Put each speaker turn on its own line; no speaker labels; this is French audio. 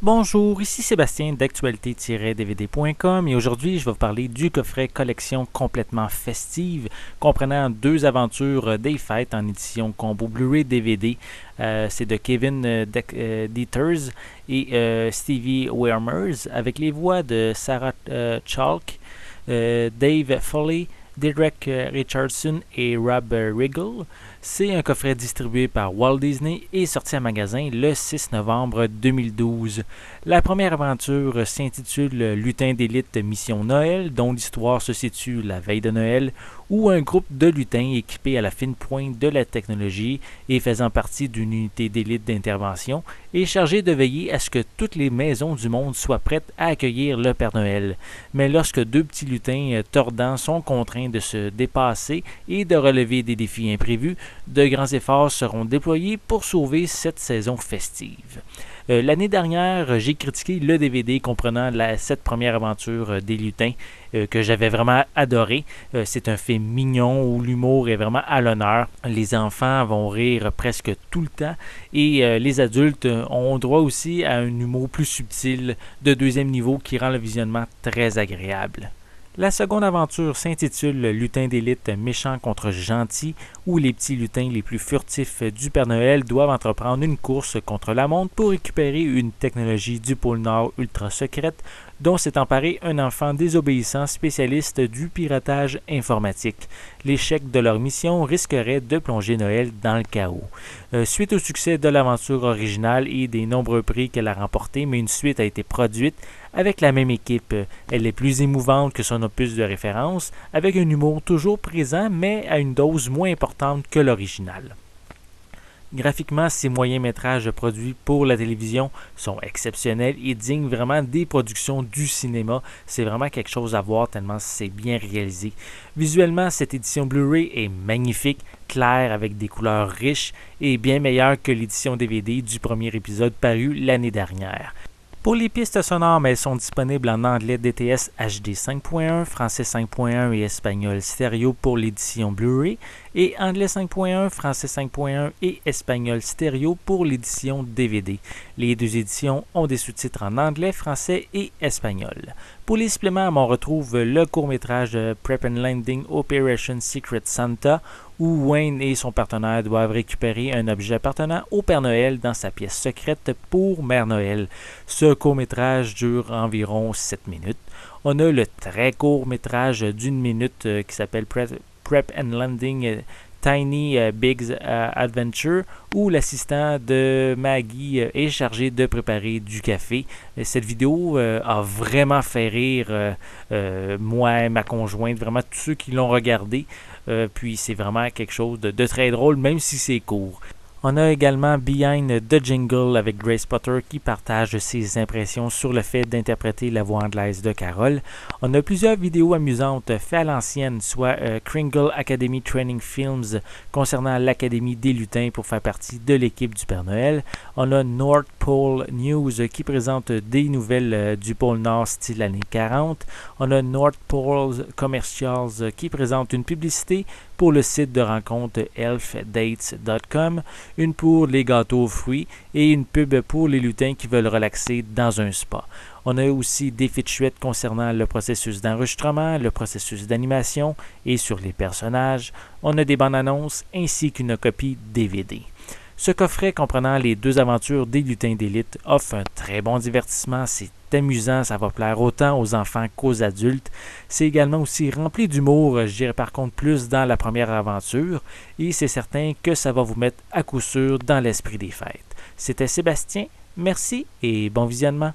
Bonjour, ici Sébastien d'actualité-dvd.com et aujourd'hui je vais vous parler du coffret collection complètement festive comprenant deux aventures des fêtes en édition combo Blu-ray DVD. C'est de Kevin Dieters et Stevie Wermers avec les voix de Sarah Chalk, Dave Foley, Derek Richardson et Rob Riggle. C'est un coffret distribué par Walt Disney et sorti en magasin le 6 novembre 2012. La première aventure s'intitule Lutin d'élite Mission Noël, dont l'histoire se situe la veille de Noël, où un groupe de lutins équipés à la fine pointe de la technologie et faisant partie d'une unité d'élite d'intervention est chargé de veiller à ce que toutes les maisons du monde soient prêtes à accueillir le Père Noël. Mais lorsque deux petits lutins tordants sont contraints de se dépasser et de relever des défis imprévus, de grands efforts seront déployés pour sauver cette saison festive. L'année dernière, j'ai critiqué le DVD comprenant cette première aventure des lutins que j'avais vraiment adoré. C'est un film mignon où l'humour est vraiment à l'honneur. Les enfants vont rire presque tout le temps et les adultes ont droit aussi à un humour plus subtil de deuxième niveau qui rend le visionnement très agréable. La seconde aventure s'intitule Lutin d'élite méchant contre gentil, où les petits lutins les plus furtifs du Père Noël doivent entreprendre une course contre la montre pour récupérer une technologie du pôle Nord ultra secrète dont s'est emparé un enfant désobéissant spécialiste du piratage informatique. L'échec de leur mission risquerait de plonger Noël dans le chaos. Suite au succès de l'aventure originale et des nombreux prix qu'elle a remportés, mais une suite a été produite avec la même équipe. Elle est plus émouvante que son opus de référence, avec un humour toujours présent, mais à une dose moins importante que l'original. Graphiquement, ces moyens-métrages produits pour la télévision sont exceptionnels et dignes vraiment des productions du cinéma. C'est vraiment quelque chose à voir tellement c'est bien réalisé. Visuellement, cette édition Blu-ray est magnifique, claire avec des couleurs riches et bien meilleure que l'édition DVD du premier épisode paru l'année dernière. Pour les pistes sonores, elles sont disponibles en anglais DTS HD 5.1, français 5.1 et espagnol stéréo pour l'édition Blu-ray, et anglais 5.1, français 5.1 et espagnol stéréo pour l'édition DVD. Les deux éditions ont des sous-titres en anglais, français et espagnol. Pour les suppléments, on retrouve le court-métrage Prep and Landing Operation Secret Santa, où Wayne et son partenaire doivent récupérer un objet appartenant au Père Noël dans sa pièce secrète pour Mère Noël. Ce court-métrage dure environ 7 minutes. On a le très court-métrage d'une minute qui s'appelle Prep and Landing Tiny Big's Adventure, où l'assistant de Maggie est chargé de préparer du café. Cette vidéo a vraiment fait rire moi et ma conjointe, vraiment tous ceux qui l'ont regardé. Puis c'est vraiment quelque chose de très drôle, même si c'est court. On a également Behind the Jingle avec Grace Potter qui partage ses impressions sur le fait d'interpréter la voix anglaise de Carol. On a plusieurs vidéos amusantes faites à l'ancienne, soit Kringle Academy Training Films concernant l'Académie des lutins pour faire partie de l'équipe du Père Noël. On a North Pole News qui présente des nouvelles du pôle Nord style années 40. On a North Pole Commercials qui présente une publicité pour le site de rencontre elfdates.com, une pour les gâteaux aux fruits et une pub pour les lutins qui veulent relaxer dans un spa. On a aussi des featurettes concernant le processus d'enregistrement, le processus d'animation et sur les personnages. On a des bandes annonces ainsi qu'une copie DVD. Ce coffret comprenant les deux aventures des lutins d'élite offre un très bon divertissement, c'est amusant, ça va plaire autant aux enfants qu'aux adultes. C'est également aussi rempli d'humour, je dirais par contre plus dans la première aventure, et c'est certain que ça va vous mettre à coup sûr dans l'esprit des fêtes. C'était Sébastien, merci et bon visionnement.